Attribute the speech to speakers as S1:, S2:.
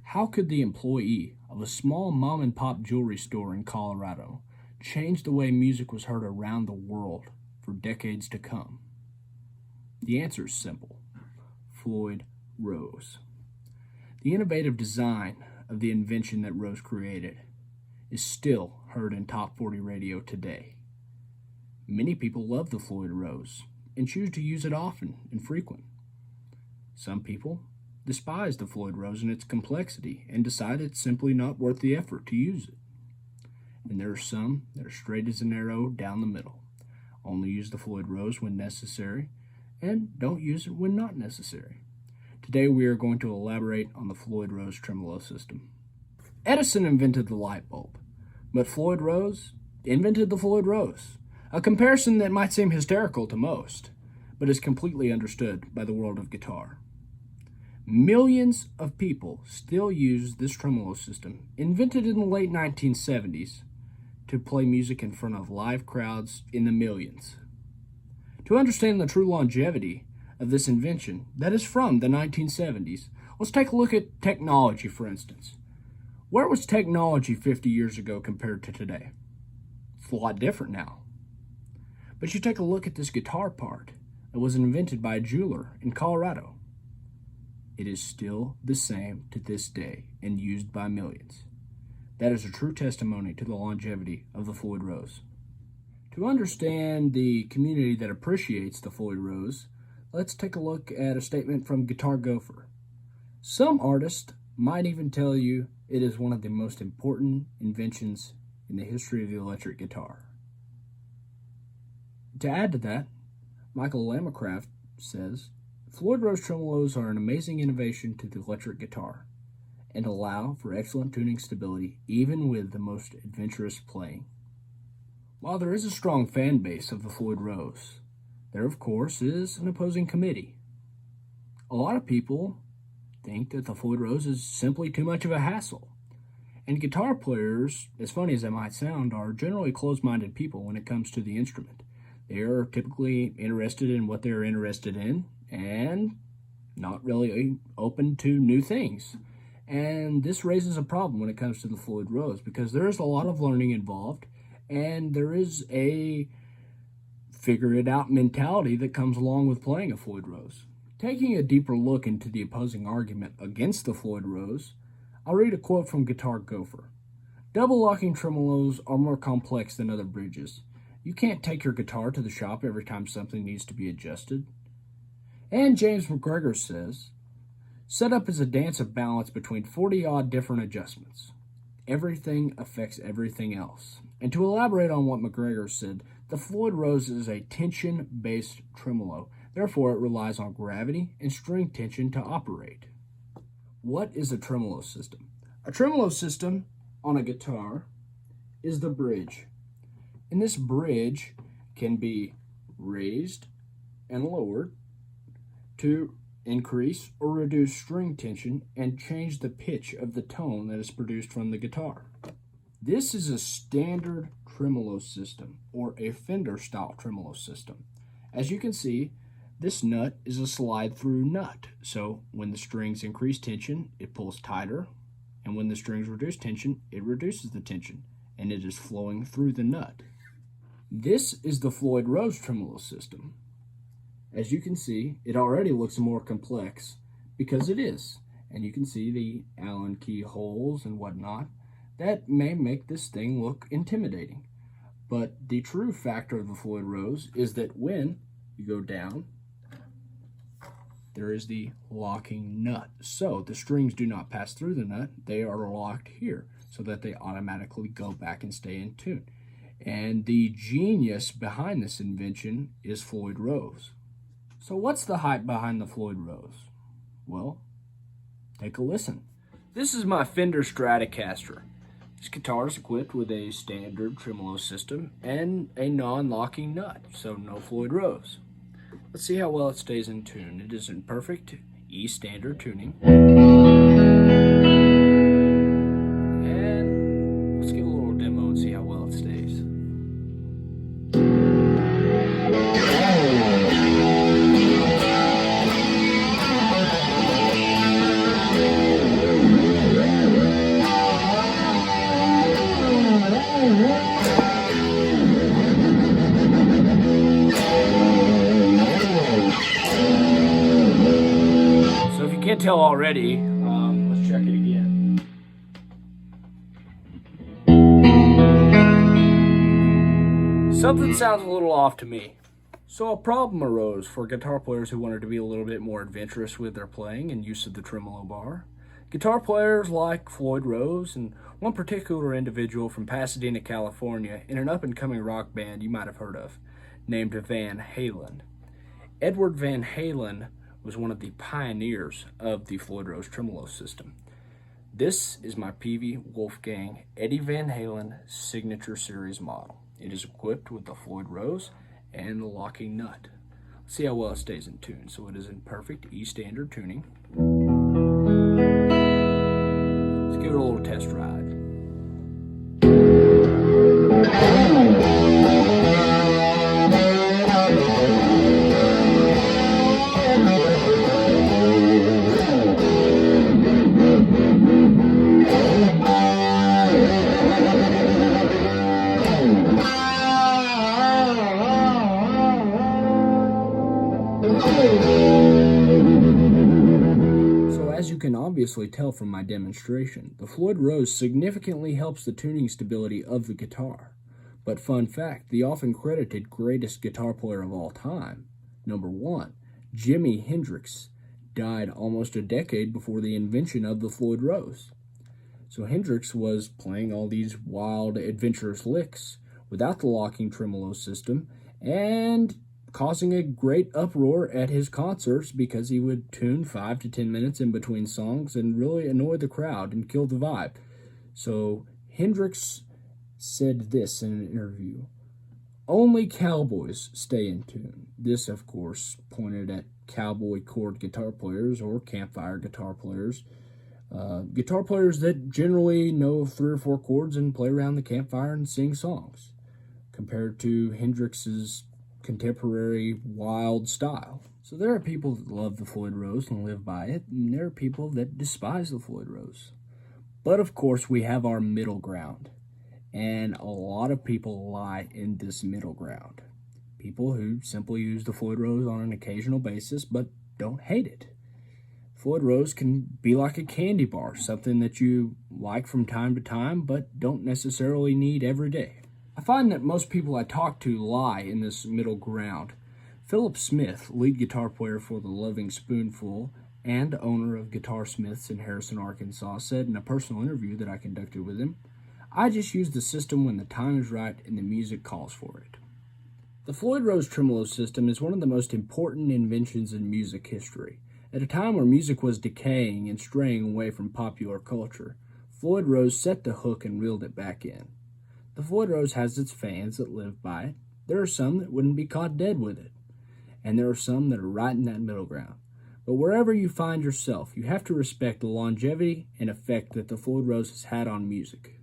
S1: How could the employee of a small mom-and-pop jewelry store in Colorado change the way music was heard around the world for decades to come? The answer is simple. Floyd Rose. The innovative design of the invention that Rose created is still heard in top 40 radio today. Many people love the Floyd Rose and choose to use it often and frequent. Some people despise the Floyd Rose and its complexity and decide it's simply not worth the effort to use it. And there are some that are straight as an arrow down the middle. Only use the Floyd Rose when necessary and don't use it when not necessary. Today we are going to elaborate on the Floyd Rose Tremolo System. Edison invented the light bulb, but Floyd Rose invented the Floyd Rose, a comparison that might seem hysterical to most, but is completely understood by the world of guitar. Millions of people still use this tremolo system, invented in the late 1970s, to play music in front of live crowds in the millions. To understand the true longevity of this invention that is from the 1970s, let's take a look at technology, for instance. Where was technology 50 years ago compared to today? It's a lot different now. But you take a look at this guitar part that was invented by a jeweler in Colorado. It is still the same to this day and used by millions. That is a true testimony to the longevity of the Floyd Rose. To understand the community that appreciates the Floyd Rose, let's take a look at a statement from Guitar Gopher. Some artists might even tell you it is one of the most important inventions in the history of the electric guitar. To add to that, Michael Lamacraft says, Floyd Rose tremolos are an amazing innovation to the electric guitar and allow for excellent tuning stability even with the most adventurous playing. While there is a strong fan base of the Floyd Rose, there of course is an opposing committee. A lot of people think that the Floyd Rose is simply too much of a hassle, and guitar players, as funny as that might sound, are generally closed-minded people when it comes to the instrument. They are typically interested in what they're interested in and not really open to new things. And this raises a problem when it comes to the Floyd Rose because there is a lot of learning involved and there is a figure-it-out mentality that comes along with playing a Floyd Rose. Taking a deeper look into the opposing argument against the Floyd Rose, I'll read a quote from Guitar Gopher. Double-locking tremolos are more complex than other bridges. You can't take your guitar to the shop every time something needs to be adjusted. And James McGregor says, setup is a dance of balance between 40-odd different adjustments. Everything affects everything else. And to elaborate on what McGregor said, the Floyd Rose is a tension-based tremolo. Therefore, it relies on gravity and string tension to operate. What is a tremolo system? A tremolo system on a guitar is the bridge. And this bridge can be raised and lowered to increase or reduce string tension and change the pitch of the tone that is produced from the guitar. This is a standard tremolo system or a Fender style tremolo system. As you can see, this nut is a slide-through nut. So when the strings increase tension, it pulls tighter, and when the strings reduce tension, it reduces the tension, and it is flowing through the nut. This is the Floyd Rose tremolo system. As you can see, it already looks more complex because it is. And you can see the Allen key holes and whatnot. That may make this thing look intimidating. But the true factor of the Floyd Rose is that when you go down, there is the locking nut. So the strings do not pass through the nut. They are locked here so that they automatically go back and stay in tune. And the genius behind this invention is Floyd Rose. So what's the hype behind the Floyd Rose? Well, take a listen. This is my Fender Stratocaster. This guitar is equipped with a standard tremolo system and a non-locking nut, so no Floyd Rose. Let's see how well it stays in tune. It is in perfect E standard tuning. And let's give a little demo and see how well it stays. can't tell already, let's check it again. Something sounds a little off to me. So a problem arose for guitar players who wanted to be a little bit more adventurous with their playing and use of the tremolo bar. Guitar players like Floyd Rose and one particular individual from Pasadena, California, in an up-and-coming rock band you might have heard of, named Van Halen. Edward Van Halen was one of the pioneers of the Floyd Rose Tremolo System. This is my Peavey Wolfgang Eddie Van Halen Signature Series model. It is equipped with the Floyd Rose and the locking nut. Let's see how well it stays in tune. So it is in perfect E standard tuning. Let's give it a little test ride. So as you can obviously tell from my demonstration, the Floyd Rose significantly helps the tuning stability of the guitar. But fun fact, the often credited greatest guitar player of all time, number 1, Jimi Hendrix, died almost a decade before the invention of the Floyd Rose. So Hendrix was playing all these wild, adventurous licks without the locking tremolo system and causing a great uproar at his concerts because he would tune 5 to 10 minutes in between songs and really annoy the crowd and kill the vibe. So Hendrix said this in an interview: "Only cowboys stay in tune." This, of course, pointed at cowboy chord guitar players or campfire guitar players. Guitar players that generally know 3 or 4 chords and play around the campfire and sing songs, compared to Hendrix's contemporary wild style. So there are people that love the Floyd Rose and live by it, and there are people that despise the Floyd Rose. But of course we have our middle ground, and a lot of people lie in this middle ground. People who simply use the Floyd Rose on an occasional basis but don't hate it. Floyd Rose can be like a candy bar, something that you like from time to time but don't necessarily need every day. I find that most people I talk to lie in this middle ground. Philip Smith, lead guitar player for the Loving Spoonful and owner of Guitar Smiths in Harrison, Arkansas, said in a personal interview that I conducted with him, "I just use the system when the time is right and the music calls for it." The Floyd Rose Tremolo System is one of the most important inventions in music history. At a time where music was decaying and straying away from popular culture, Floyd Rose set the hook and reeled it back in. The Floyd Rose has its fans that live by it. There are some that wouldn't be caught dead with it. And there are some that are right in that middle ground. But wherever you find yourself, you have to respect the longevity and effect that the Floyd Rose has had on music.